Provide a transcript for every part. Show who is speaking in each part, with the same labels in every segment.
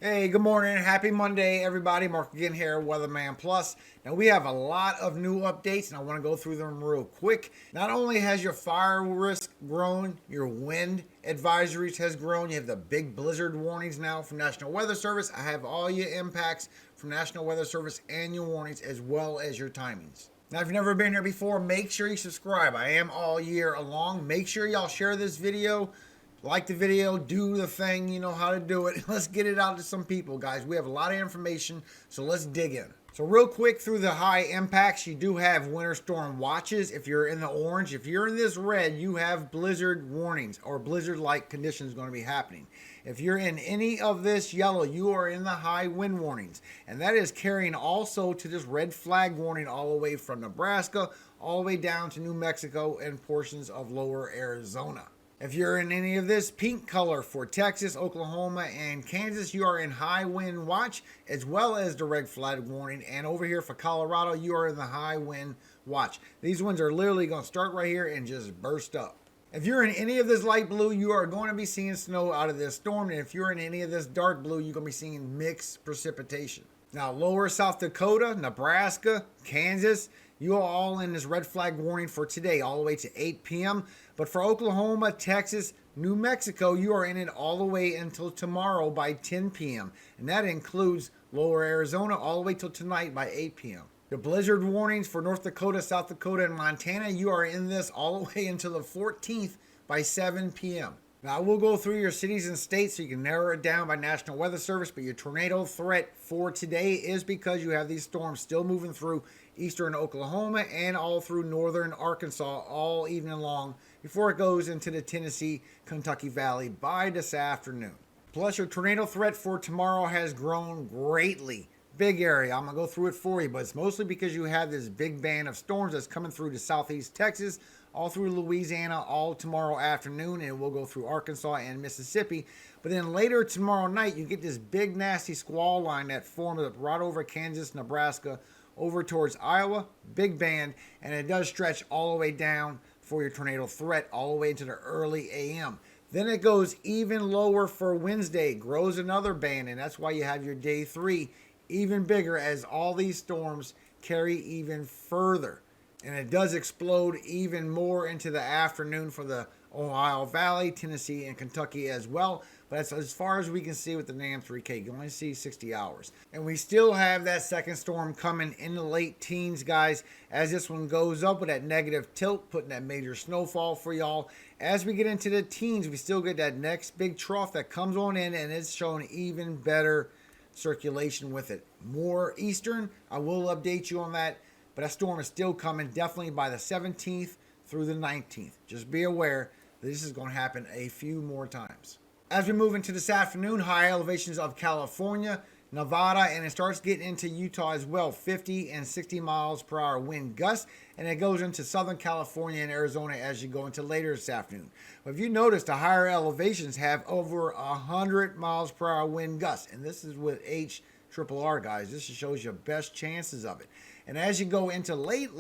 Speaker 1: Hey, good morning. Happy Monday, everybody. Mark again here, Weatherman Plus. Now, we have a lot of new updates, and I want to go through them real quick. Not only has your fire risk grown, your wind advisories has grown. You have the big blizzard warnings now from National Weather Service. I have all your impacts from National Weather Service and your warnings, as well as your timings. Now, if you've never been here before, make sure you subscribe. I am all year long. Make sure y'all share this video. Like the video, do the thing, you know how to do it. Let's get it out to some people, guys. We have a lot of information, so let's dig in. So real quick, through the high impacts, you do have winter storm watches. If you're in the orange, if you're in this red, you have blizzard warnings or blizzard-like conditions going to be happening. If you're in any of this yellow, you are in the high wind warnings. And that is carrying also to this red flag warning all the way from Nebraska, all the way down to New Mexico and portions of lower Arizona. If you're in any of this pink color for Texas, Oklahoma, and Kansas, you are in high wind watch, as well as the red flag warning. And over here for Colorado, you are in the high wind watch. These winds are literally going to start right here and just burst up. If you're in any of this light blue, you are going to be seeing snow out of this storm. And if you're in any of this dark blue, you're going to be seeing mixed precipitation. Now, lower South Dakota, Nebraska, Kansas, you are all in this red flag warning for today, all the way to 8 p.m. But for Oklahoma, Texas, New Mexico, you are in it all the way until tomorrow by 10 p.m. And that includes lower Arizona all the way till tonight by 8 p.m. The blizzard warnings for North Dakota, South Dakota, and Montana, you are in this all the way until the 14th by 7 p.m. Now, I will go through your cities and states so you can narrow it down by National Weather Service, but your tornado threat for today is because you have these storms still moving through eastern Oklahoma and all through northern Arkansas all evening long before it goes into the Tennessee, Kentucky Valley by this afternoon. Plus, your tornado threat for tomorrow has grown greatly. Big area. I'm going to go through it for you, but it's mostly because you have this big band of storms that's coming through to southeast Texas, all through Louisiana, all tomorrow afternoon, and we'll go through Arkansas and Mississippi. But then later tomorrow night, you get this big nasty squall line that forms up right over Kansas, Nebraska, over towards Iowa, big band, and it does stretch all the way down for your tornado threat all the way into the early AM. Then it goes even lower for Wednesday, grows another band, and that's why you have your day 3 even bigger as all these storms carry even further. And it does explode even more into the afternoon for the Ohio Valley, Tennessee, and Kentucky as well. But that's as far as we can see with the NAM 3K. You can only see 60 hours. And we still have that second storm coming in the late teens, guys, as this one goes up with that negative tilt, putting that major snowfall for y'all. As we get into the teens, we still get that next big trough that comes on in, and it's showing even better circulation with it. More eastern, I will update you on that. But that storm is still coming definitely by the 17th through the 19th. Just be aware that this is going to happen a few more times. As we move into this afternoon, high elevations of California, Nevada, and it starts getting into Utah as well. 50 and 60 miles per hour wind gusts, and it goes into Southern California and Arizona as you go into later this afternoon. But if you notice, the higher elevations have over 100 miles per hour wind gusts, and this is with HRRR, guys. This shows you best chances of it. And as you go into late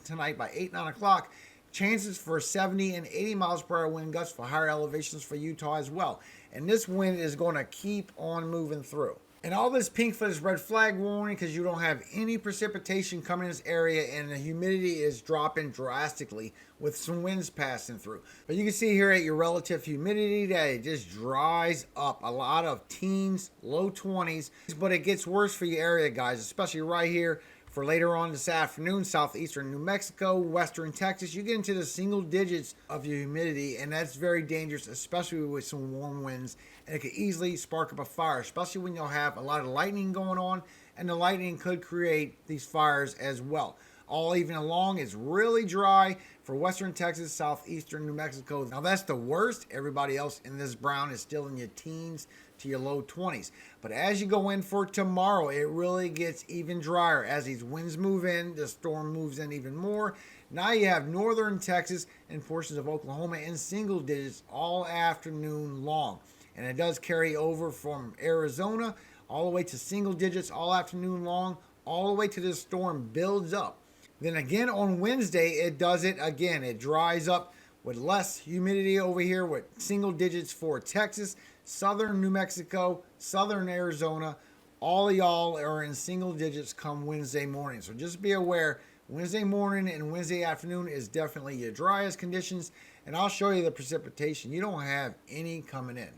Speaker 1: tonight by 8, 9 o'clock, chances for 70 and 80 miles per hour wind gusts for higher elevations for Utah as well. And this wind is going to keep on moving through. And all this pink for this red flag warning because you don't have any precipitation coming in this area and the humidity is dropping drastically with some winds passing through. But you can see here at your relative humidity that it just dries up. A lot of teens, low 20s. But it gets worse for your area, guys, especially right here. For later on this afternoon, southeastern New Mexico, western Texas, you get into the single digits of your humidity, and that's very dangerous, especially with some warm winds, and it could easily spark up a fire, especially when you'll have a lot of lightning going on, and the lightning could create these fires as well. All evening long, it's really dry for western Texas, southeastern New Mexico. Now that's the worst. Everybody else in this brown is still in your teens to your low 20s. But as you go in for tomorrow, it really gets even drier. As these winds move in, the storm moves in even more. Now you have northern Texas and portions of Oklahoma in single digits all afternoon long. And it does carry over from Arizona all the way to single digits all afternoon long, all the way to this storm builds up. Then again on Wednesday, it does it again. It dries up with less humidity over here with single digits for Texas, southern New Mexico, southern Arizona, all of y'all are in single digits come Wednesday morning. So just be aware, Wednesday morning and Wednesday afternoon is definitely your driest conditions. And I'll show you the precipitation. You don't have any coming in.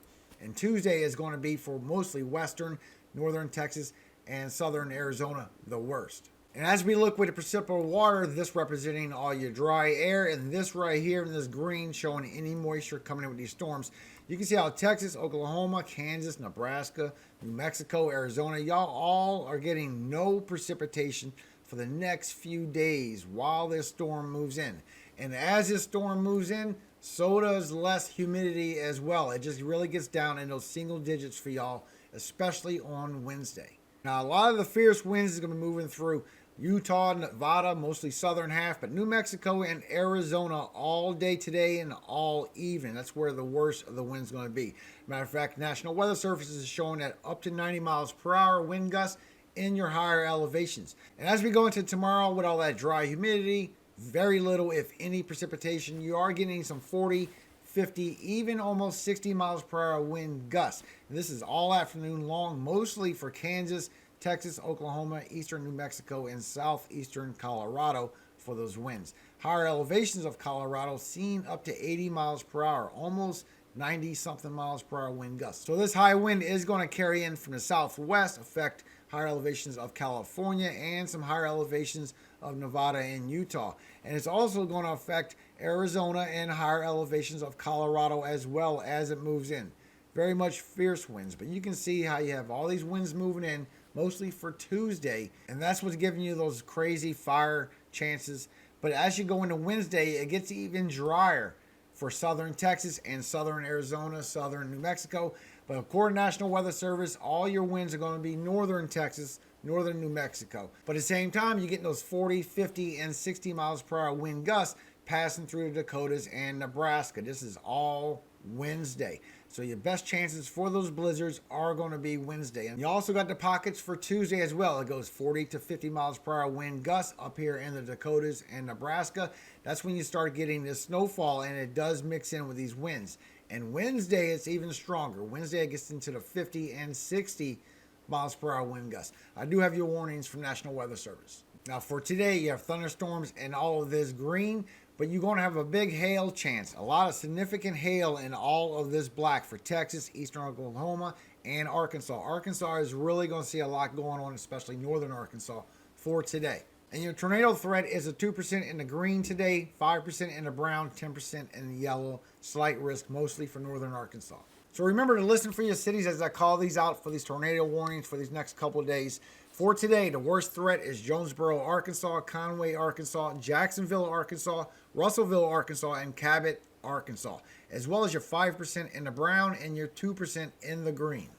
Speaker 1: And Tuesday is going to be for mostly western, northern Texas, and southern Arizona, the worst. And as we look with the precipitable water, this representing all your dry air, and this right here in this green showing any moisture coming in with these storms. You can see how Texas, Oklahoma, Kansas, Nebraska, New Mexico, Arizona, y'all all are getting no precipitation for the next few days while this storm moves in. And as this storm moves in, so does less humidity as well. It just really gets down in those single digits for y'all, especially on Wednesday. Now, a lot of the fierce winds is going to be moving through Utah, Nevada, mostly southern half, but New Mexico and Arizona all day today and all evening. That's where the worst of the wind's going to be. Matter of fact, National Weather Service is showing that up to 90 miles per hour wind gusts in your higher elevations. And as we go into tomorrow with all that dry humidity, very little, if any, precipitation, you are getting some 40, 50, even almost 60 miles per hour wind gusts. And this is all afternoon long, mostly for Kansas, Texas, Oklahoma, eastern New Mexico, and southeastern Colorado for those winds. Higher elevations of Colorado seen up to 80 miles per hour, almost 90 something miles per hour wind gusts. So this high wind is going to carry in from the southwest, affect higher elevations of California and some higher elevations of Nevada and Utah. And it's also going to affect Arizona and higher elevations of Colorado as well as it moves in. Very much fierce winds, but you can see how you have all these winds moving in, mostly for Tuesday, and that's what's giving you those crazy fire chances. But as you go into Wednesday, it gets even drier for southern Texas and southern Arizona, southern New Mexico. But according to National Weather Service, all your winds are going to be northern Texas, northern New Mexico. But at the same time, you're getting those 40, 50, and 60 miles per hour wind gusts passing through the Dakotas and Nebraska. This is all Wednesday. So your best chances for those blizzards are going to be Wednesday. And you also got the pockets for Tuesday as well. It goes 40 to 50 miles per hour wind gusts up here in the Dakotas and Nebraska. That's when you start getting this snowfall, and it does mix in with these winds. And Wednesday, it's even stronger. Wednesday, it gets into the 50 and 60 miles per hour wind gusts. I do have your warnings from National Weather Service. Now for today, you have thunderstorms and all of this green, but you're going to have a big hail chance. A lot of significant hail in all of this black for Texas, eastern Oklahoma, and Arkansas. Arkansas is really going to see a lot going on, especially northern Arkansas, for today. And your tornado threat is a 2% in the green today, 5% in the brown, 10% in the yellow. Slight risk, mostly for northern Arkansas. So remember to listen for your cities as I call these out for these tornado warnings for these next couple of days. For today, the worst threat is Jonesboro, Arkansas, Conway, Arkansas, Jacksonville, Arkansas, Russellville, Arkansas, and Cabot, Arkansas, as well as your 5% in the brown and your 2% in the green.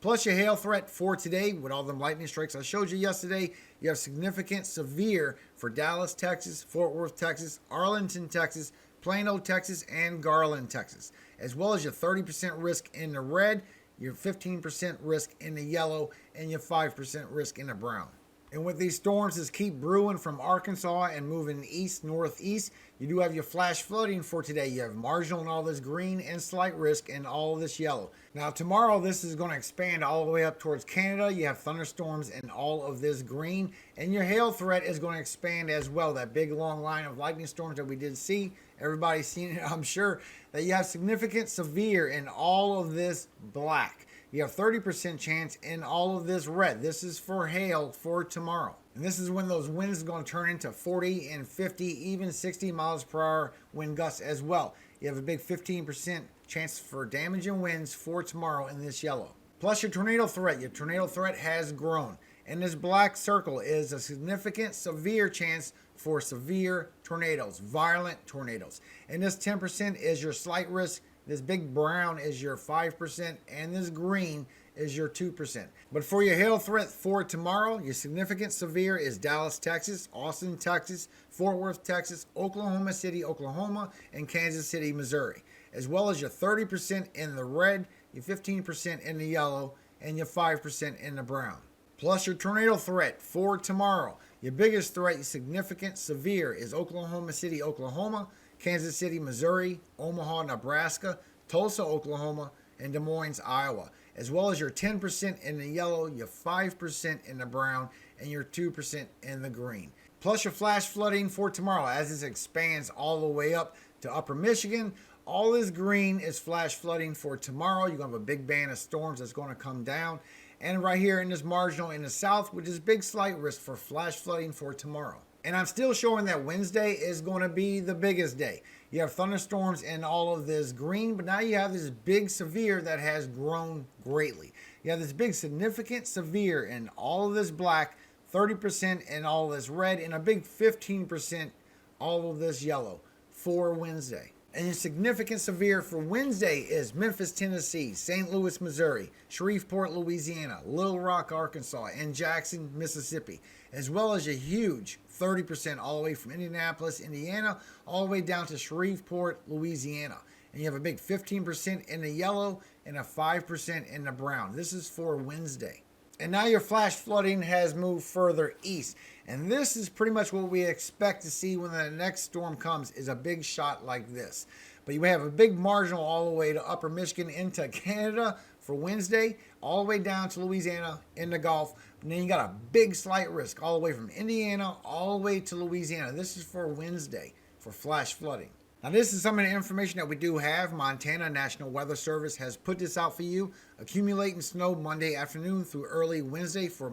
Speaker 1: Plus your hail threat for today with all them lightning strikes I showed you yesterday. You have significant severe for Dallas, Texas, Fort Worth, Texas, Arlington, Texas, Plano, Texas, and Garland, Texas, as well as your 30% risk in the red, your 15% risk in the yellow, and your 5% risk in the brown. And with these storms that keep brewing from Arkansas and moving east, northeast, you do have your flash flooding for today. You have marginal in all this green and slight risk in all of this yellow. Now tomorrow, this is going to expand all the way up towards Canada. You have thunderstorms in all of this green, and your hail threat is going to expand as well. That big long line of lightning storms that we did see, everybody's seen it, I'm sure, that you have significant severe in all of this black. You have 30% chance in all of this red. This is for hail for tomorrow. And this is when those winds are going to turn into 40 and 50, even 60 miles per hour wind gusts as well. You have a big 15% chance for damaging winds for tomorrow in this yellow. Plus your tornado threat. Your tornado threat has grown. And this black circle is a significant severe chance for severe tornadoes, violent tornadoes. And this 10% is your slight risk. This big brown is your 5%, and this green is your 2%. But for your hail threat for tomorrow, your significant severe is Dallas, Texas, Austin, Texas, Fort Worth, Texas, Oklahoma City, Oklahoma, and Kansas City, Missouri, as well as your 30% in the red, your 15% in the yellow, and your 5% in the brown. Plus your tornado threat for tomorrow. Your biggest threat, your significant severe, is Oklahoma City, Oklahoma, Kansas City, Missouri, Omaha, Nebraska, Tulsa, Oklahoma, in Des Moines, Iowa, as well as your 10% in the yellow, your 5% in the brown, and your 2% in the green. Plus your flash flooding for tomorrow as this expands all the way up to upper Michigan. All this green is flash flooding for tomorrow. You're going to have a big band of storms that's going to come down. And right here in this marginal in the south, which is big slight risk for flash flooding for tomorrow. And I'm still showing that Wednesday is going to be the biggest day. You have thunderstorms in all of this green, but now you have this big severe that has grown greatly. You have this big significant severe in all of this black, 30% in all of this red, and a big 15% all of this yellow for Wednesday. And your significant severe for Wednesday is Memphis, Tennessee, St. Louis, Missouri, Shreveport, Louisiana, Little Rock, Arkansas, and Jackson, Mississippi, as well as a huge 30% all the way from Indianapolis, Indiana, all the way down to Shreveport, Louisiana. And you have a big 15% in the yellow and a 5% in the brown. This is for Wednesday. And now your flash flooding has moved further east. And this is pretty much what we expect to see when the next storm comes, is a big shot like this. But you have a big marginal all the way to upper Michigan into Canada for Wednesday, all the way down to Louisiana in the Gulf. And then you got a big slight risk all the way from Indiana all the way to Louisiana. This is for Wednesday for flash flooding. Now, this is some of the information that we do have. Montana National Weather Service has put this out for you. Accumulating snow Monday afternoon through early Wednesday for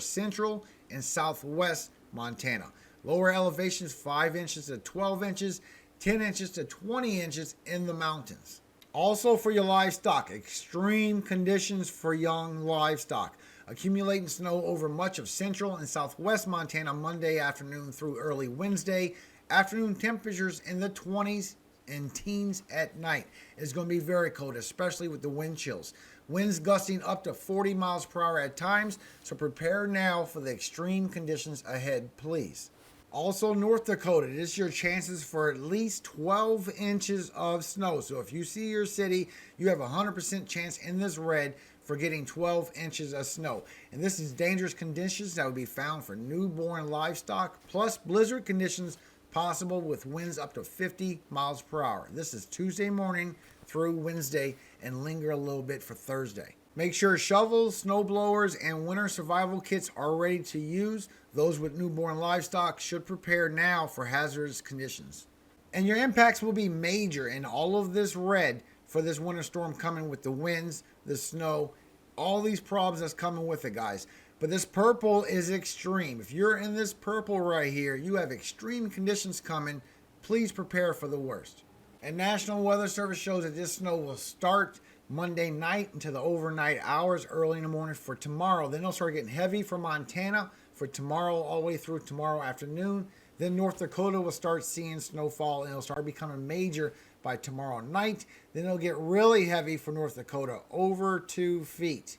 Speaker 1: central and southwest Montana. Lower elevations 5 inches to 12 inches, 10 inches to 20 inches in the mountains. Also for your livestock, extreme conditions for young livestock. Accumulating snow over much of central and southwest Montana Monday afternoon through early Wednesday. Afternoon temperatures in the 20s and teens at night. It's going to be very cold, especially with the wind chills. Winds gusting up to 40 miles per hour at times, so prepare now for the extreme conditions ahead, please. Also, North Dakota, this is your chances for at least 12 inches of snow. So if you see your city, you have a 100% chance in this red for getting 12 inches of snow. And this is dangerous conditions that would be found for newborn livestock, plus blizzard conditions possible with winds up to 50 miles per hour. This is Tuesday morning through Wednesday and linger a little bit for Thursday. Make sure shovels, snow blowers, and winter survival kits are ready to use. Those with newborn livestock should prepare now for hazardous conditions. And your impacts will be major in all of this red for this winter storm coming with the winds, the snow, all these problems that's coming with it, guys. But this purple is extreme. If you're in this purple right here, you have extreme conditions coming. Please prepare for the worst. And National Weather Service shows that this snow will start Monday night into the overnight hours, early in the morning for tomorrow. Then it'll start getting heavy for Montana for tomorrow all the way through tomorrow afternoon. Then North Dakota will start seeing snowfall and it'll start becoming major by tomorrow night. Then it'll get really heavy for North Dakota, over 2 feet.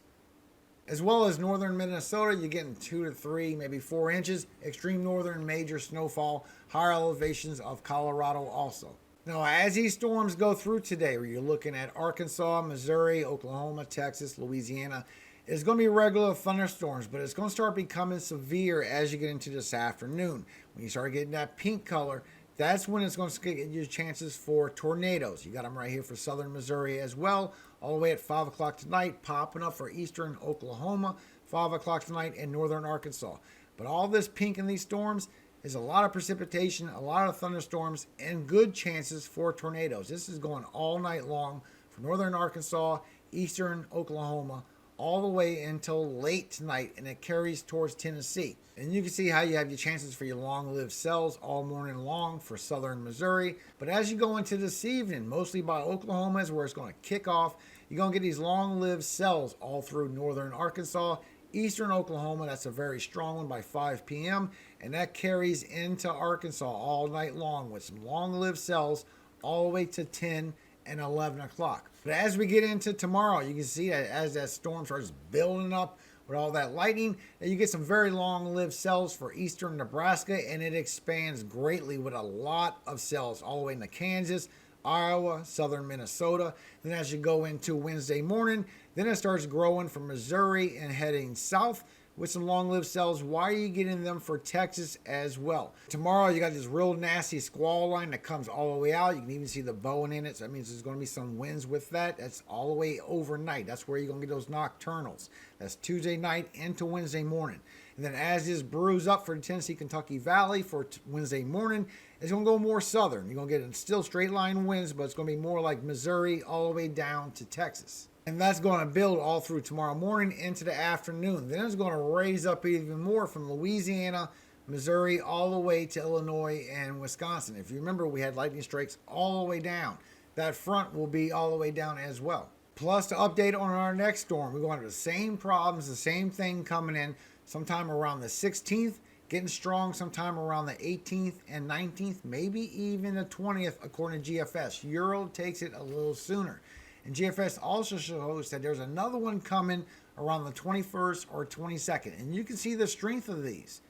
Speaker 1: As well as northern Minnesota, you're getting 2 to 3, maybe 4 inches. Extreme northern major snowfall, higher elevations of Colorado also. Now, as these storms go through today, where you're looking at Arkansas, Missouri, Oklahoma, Texas, Louisiana, it's going to be regular thunderstorms, but it's going to start becoming severe as you get into this afternoon. When you start getting that pink color, that's when it's going to get your chances for tornadoes. You got them right here for southern Missouri as well, all the way at 5 o'clock tonight, popping up for eastern Oklahoma, 5 o'clock tonight in northern Arkansas. But all this pink in these storms is a lot of precipitation, a lot of thunderstorms, and good chances for tornadoes. This is going all night long for northern Arkansas, eastern Oklahoma, all the way until late tonight, and it carries towards Tennessee. And you can see how you have your chances for your long-lived cells all morning long for southern Missouri. But as you go into this evening, mostly by Oklahoma is where it's going to kick off. You're going to get these long-lived cells all through northern Arkansas, eastern Oklahoma. That's a very strong one by 5 p.m. And that carries into Arkansas all night long with some long-lived cells all the way to 10 and 11 o'clock. But as we get into tomorrow, you can see that as that storm starts building up with all that lightning, that you get some very long-lived cells for eastern Nebraska, and it expands greatly with a lot of cells all the way into Kansas, Iowa, southern Minnesota. Then as you go into Wednesday morning, then it starts growing from Missouri and heading south with some long-lived cells. Why are you getting them for Texas as well? Tomorrow you got this real nasty squall line that comes all the way out. You can even see the bowing in it. So that means there's going to be some winds with that. That's all the way overnight. That's where you're going to get those nocturnals. That's Tuesday night into Wednesday morning. And then as this brews up for the Tennessee, Kentucky Valley for Wednesday morning, it's going to go more southern. You're going to get still straight line winds, but it's going to be more like Missouri all the way down to Texas. And that's going to build all through tomorrow morning into the afternoon. Then it's going to raise up even more from Louisiana, Missouri, all the way to Illinois and Wisconsin. If you remember, we had lightning strikes all the way down. That front will be all the way down as well. Plus, to update on our next storm, we're going to have the same problems, the same thing coming in sometime around the 16th, getting strong sometime around the 18th and 19th, maybe even the 20th, according to GFS. Euro takes it a little sooner. And GFS also shows that there's another one coming around the 21st or 22nd. And you can see the strength of these.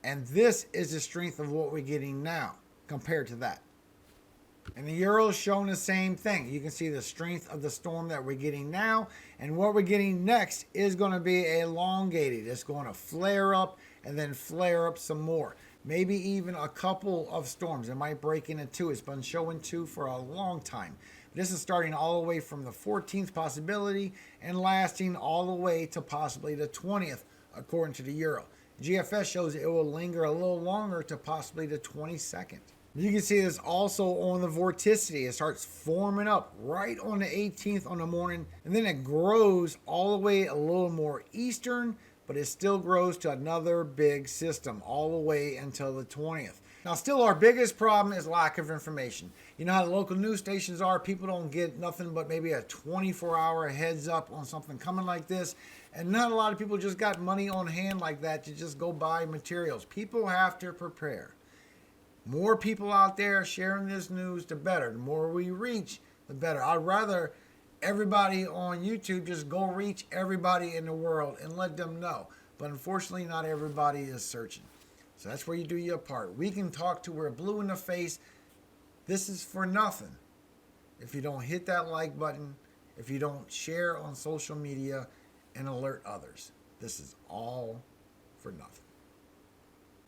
Speaker 1: And this is the strength of what we're getting now compared to that. And the Euro is showing the same thing. You can see the strength of the storm that we're getting now. And what we're getting next is going to be elongated. It's going to flare up and then flare up some more. Maybe even a couple of storms. It might break into two. It's been showing two for a long time. This is starting all the way from the 14th possibility and lasting all the way to possibly the 20th, according to the Euro. GFS shows it will linger a little longer to possibly the 22nd. You can see this also on the vorticity. It starts forming up right on the 18th on the morning, and then it grows all the way a little more eastern, but it still grows to another big system all the way until the 20th. Now, still our biggest problem is lack of information. You know how the local news stations are. People don't get nothing but maybe a 24-hour heads up on something coming like this. And not a lot of people just got money on hand like that to just go buy materials. People have to prepare. More people out there sharing this news, the better. The more we reach, the better. I'd rather everybody on YouTube just go reach everybody in the world and let them know. But unfortunately, not everybody is searching. So that's where you do your part. We can talk to we're blue in the face. This is for nothing. If you don't hit that like button, if you don't share on social media and alert others, this is all for nothing.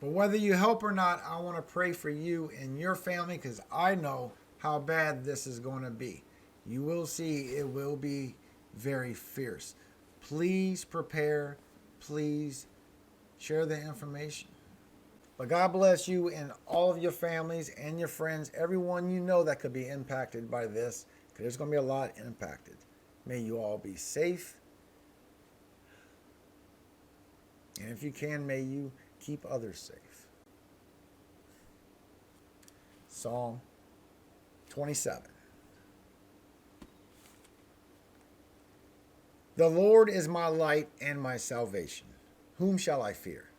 Speaker 1: But whether you help or not, I want to pray for you and your family because I know how bad this is going to be. You will see it will be very fierce. Please prepare. Please share the information. But God bless you and all of your families and your friends, everyone you know that could be impacted by this, because there's going to be a lot impacted. May you all be safe. And if you can, may you keep others safe. Psalm 27. The Lord is my light and my salvation. Whom shall I fear?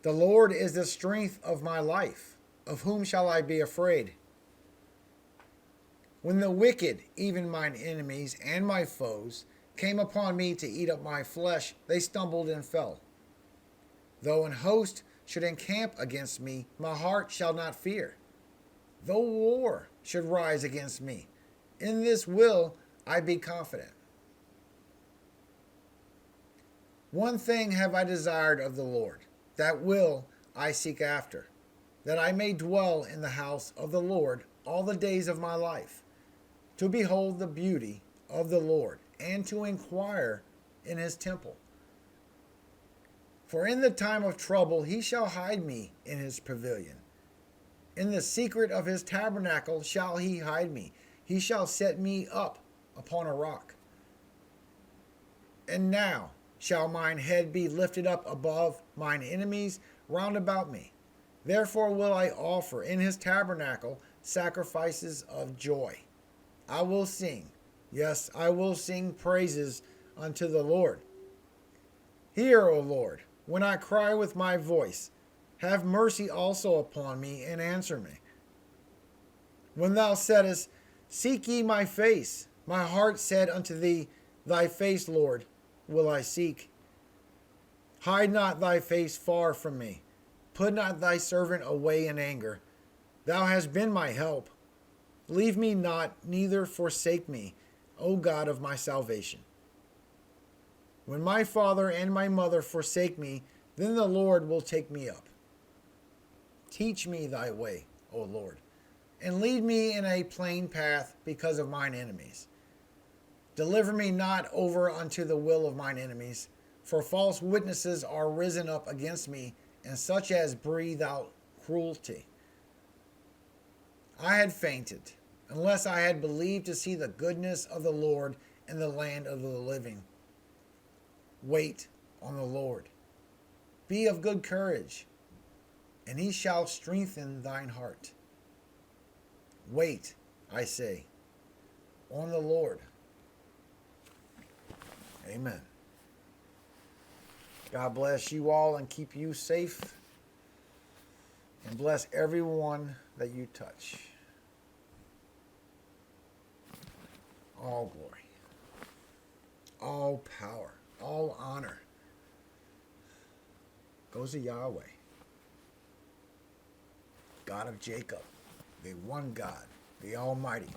Speaker 1: The Lord is the strength of my life. Of whom shall I be afraid? When the wicked, even mine enemies and my foes, came upon me to eat up my flesh, they stumbled and fell. Though an host should encamp against me, my heart shall not fear. Though war should rise against me, in this will I be confident. One thing have I desired of the Lord, that will I seek after, that I may dwell in the house of the Lord all the days of my life, to behold the beauty of the Lord, and to inquire in his temple. For in the time of trouble he shall hide me in his pavilion. In the secret of his tabernacle shall he hide me. He shall set me up upon a rock. And now shall mine head be lifted up above mine enemies round about me. Therefore will I offer in his tabernacle sacrifices of joy. I will sing, yes, I will sing praises unto the Lord. Hear, O Lord, when I cry with my voice. Have mercy also upon me, and answer me. When thou saidst, seek ye my face, my heart said unto thee, thy face, Lord, will I seek. Hide not thy face far from me. Put not thy servant away in anger. Thou hast been my help. Leave me not, neither forsake me, O God of my salvation. When my father and my mother forsake me, then the Lord will take me up. Teach me thy way, O Lord, and lead me in a plain path because of mine enemies. Deliver me not over unto the will of mine enemies, for false witnesses are risen up against me, and such as breathe out cruelty. I had fainted, unless I had believed to see the goodness of the Lord in the land of the living. Wait on the Lord. Be of good courage, and he shall strengthen thine heart. Wait, I say, on the Lord. Amen. God bless you all and keep you safe. And bless everyone that you touch. All glory, all power, all honor goes to Yahweh, God of Jacob, the one God, the Almighty.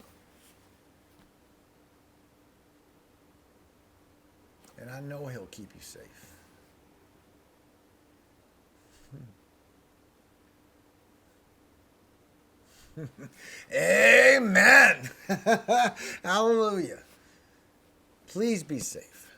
Speaker 1: And I know he'll keep you safe. Amen. Hallelujah. Please be safe.